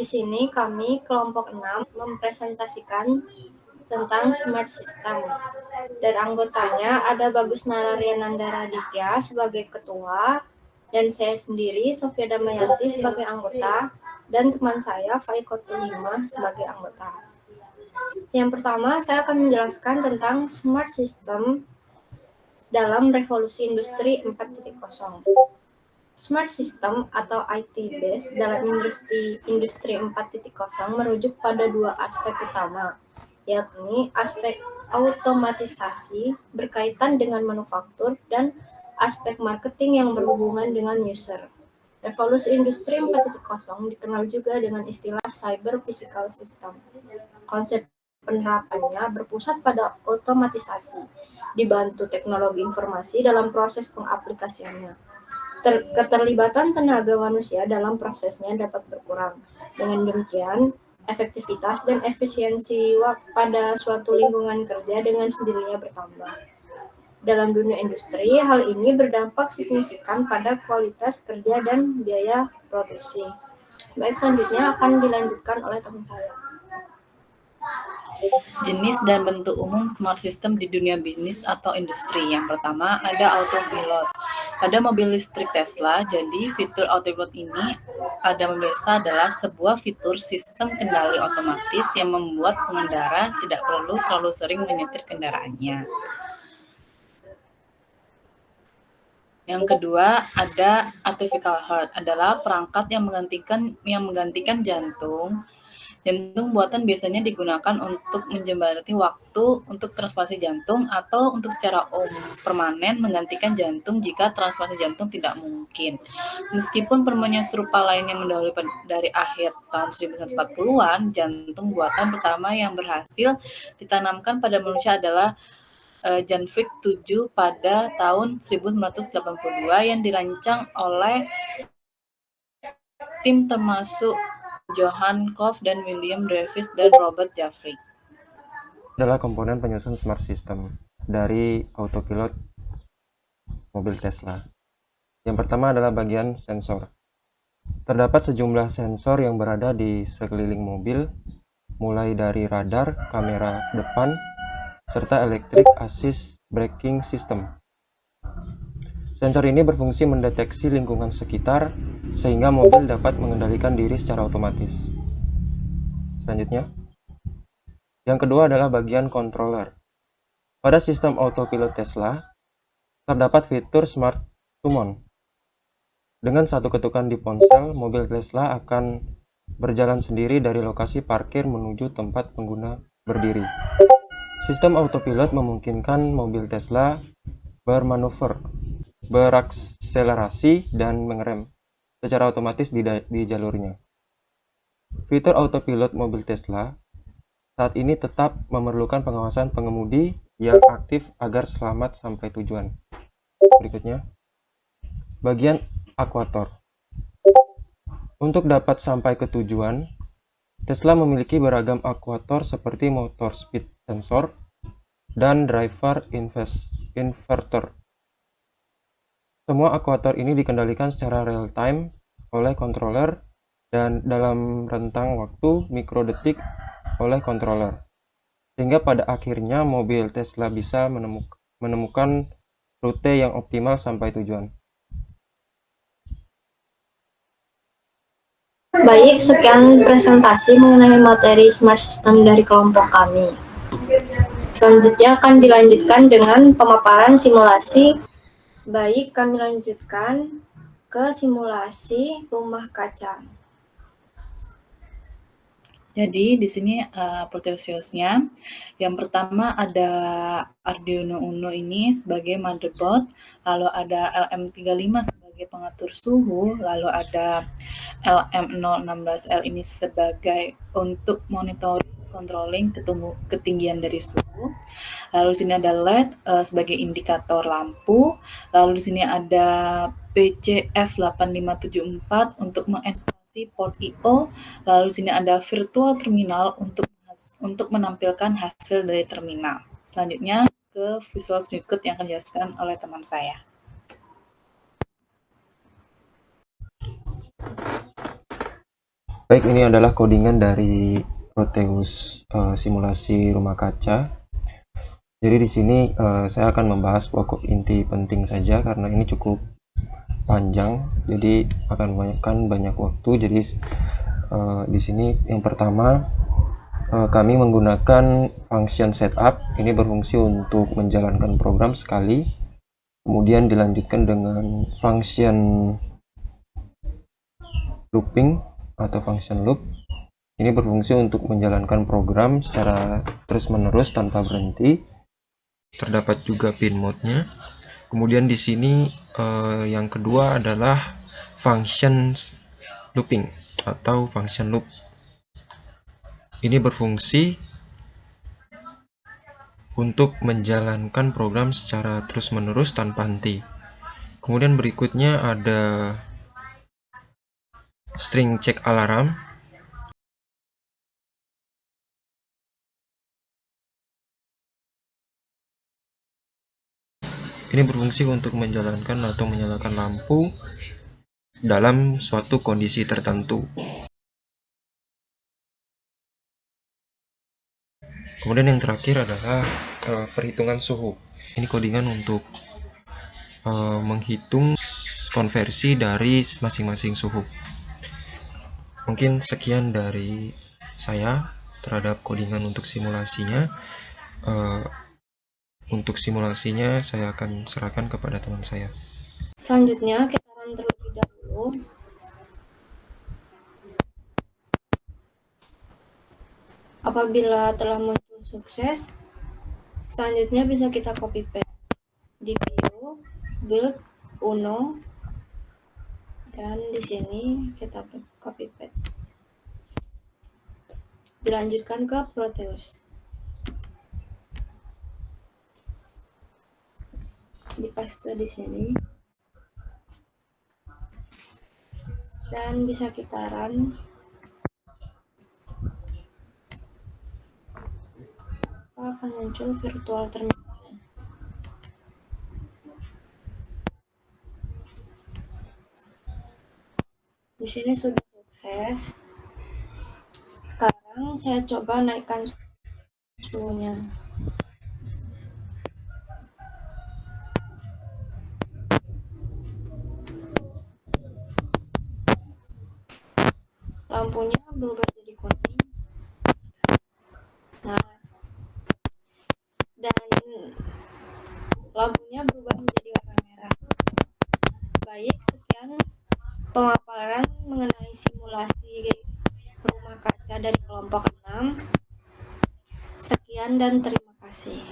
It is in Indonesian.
sini kami kelompok 6 mempresentasikan tentang smart system. Dan anggotanya ada Bagus Narariananda Raditya sebagai ketua, dan saya sendiri, Sofia Damayanti, sebagai anggota, dan teman saya, Faikotul Himah, sebagai anggota. Yang pertama, saya akan menjelaskan tentang smart system dalam revolusi industri 4.0. Smart system atau IT base dalam industri 4.0 merujuk pada dua aspek utama, yakni aspek automatisasi berkaitan dengan manufaktur dan aspek marketing yang berhubungan dengan user. Revolusi industri 4.0 dikenal juga dengan istilah cyber physical system. Konsep penerapannya berpusat pada otomatisasi, dibantu teknologi informasi dalam proses pengaplikasiannya. Keterlibatan tenaga manusia dalam prosesnya dapat berkurang. Dengan demikian, efektivitas dan efisiensi pada suatu lingkungan kerja dengan sendirinya bertambah. Dalam dunia industri, hal ini berdampak signifikan pada kualitas kerja dan biaya produksi. Baik, selanjutnya akan dilanjutkan oleh teman saya. Jenis dan bentuk umum smart system di dunia bisnis atau industri. Yang pertama ada autopilot. Pada mobil listrik Tesla, jadi fitur autopilot ini pada mobil Tesla adalah sebuah fitur sistem kendali otomatis yang membuat pengendara tidak perlu terlalu sering menyetir kendaraannya. Yang kedua ada artificial heart, adalah perangkat yang menggantikan jantung. Jantung buatan biasanya digunakan untuk menjembatani waktu untuk transplantasi jantung atau untuk secara permanen menggantikan jantung jika transplantasi jantung tidak mungkin. Meskipun penemuan serupa lainnya mendahului dari akhir tahun 1940-an, jantung buatan pertama yang berhasil ditanamkan pada manusia adalah Janvik 7 pada tahun 1982 yang dirancang oleh tim termasuk Johann Kopf dan William Davis dan Robert Jeffrey. Adalah komponen penyusun smart system dari autopilot mobil Tesla. Yang pertama adalah bagian sensor. Terdapat sejumlah sensor yang berada di sekeliling mobil, mulai dari radar, kamera depan, serta electric assist braking system. Sensor ini berfungsi mendeteksi lingkungan sekitar sehingga mobil dapat mengendalikan diri secara otomatis. Selanjutnya, yang kedua adalah bagian controller. Pada sistem autopilot Tesla, terdapat fitur Smart Summon. Dengan satu ketukan di ponsel, mobil Tesla akan berjalan sendiri dari lokasi parkir menuju tempat pengguna berdiri. Sistem autopilot memungkinkan mobil Tesla bermanuver, berakselerasi, dan mengerem secara otomatis di jalurnya. Fitur autopilot mobil Tesla saat ini tetap memerlukan pengawasan pengemudi yang aktif agar selamat sampai tujuan. Berikutnya, bagian akuator. Untuk dapat sampai ke tujuan, Tesla memiliki beragam akuator seperti motor speed sensor dan driver inverter. Semua akuator ini dikendalikan secara real-time oleh controller dan dalam rentang waktu mikrodetik oleh controller, sehingga pada akhirnya mobil Tesla bisa menemukan rute yang optimal sampai tujuan. Baik, sekian presentasi mengenai materi smart system dari kelompok kami. Selanjutnya akan dilanjutkan dengan pemaparan simulasi. Baik, kami lanjutkan ke simulasi rumah kaca. Jadi di sini Proteusnya. Yang pertama ada Arduino Uno ini sebagai motherboard, lalu ada LM35 sebagai pengatur suhu, lalu ada LM016L ini sebagai untuk monitoring controlling ketinggian dari suhu. Lalu di sini ada LED sebagai indikator lampu. Lalu di sini ada PCF8574 untuk menginstalasi port I/O. Lalu di sini ada virtual terminal untuk menampilkan hasil dari terminal. Selanjutnya ke visual berikut yang akan dijelaskan oleh teman saya. Baik, ini adalah codingan dari Proteus simulasi rumah kaca. Jadi di sini saya akan membahas pokok inti penting saja karena ini cukup panjang, jadi akan memakan banyak waktu. Jadi di sini yang pertama kami menggunakan function setup. Ini berfungsi untuk menjalankan program sekali, kemudian dilanjutkan dengan function looping atau function loop. Ini berfungsi untuk menjalankan program secara terus-menerus tanpa berhenti. Terdapat juga pin mode-nya. Kemudian di sini yang kedua adalah function looping atau function loop. Ini berfungsi untuk menjalankan program secara terus-menerus tanpa henti. Kemudian berikutnya ada string check alarm. Ini berfungsi untuk menjalankan atau menyalakan lampu dalam suatu kondisi tertentu. Kemudian yang terakhir adalah perhitungan suhu. Ini codingan untuk menghitung konversi dari masing-masing suhu. Mungkin sekian dari saya terhadap codingan untuk simulasinya. Untuk simulasinya saya akan serahkan kepada teman saya. Selanjutnya kita run terlebih dahulu. Apabila telah muncul sukses, selanjutnya bisa kita copy paste di view, build, uno, dan di sini kita copy paste. Dilanjutkan ke Proteus. Dipaste di sini. Dan bisa kita run. Akan muncul virtual terminalnya. Di sini sudah sukses. Sekarang saya coba naikkan suhunya. Lampunya berubah jadi kuning. Nah, dan lampunya berubah menjadi warna merah. Baik, sekian pemaparan mengenai simulasi rumah kaca dari kelompok 6. Sekian dan terima kasih.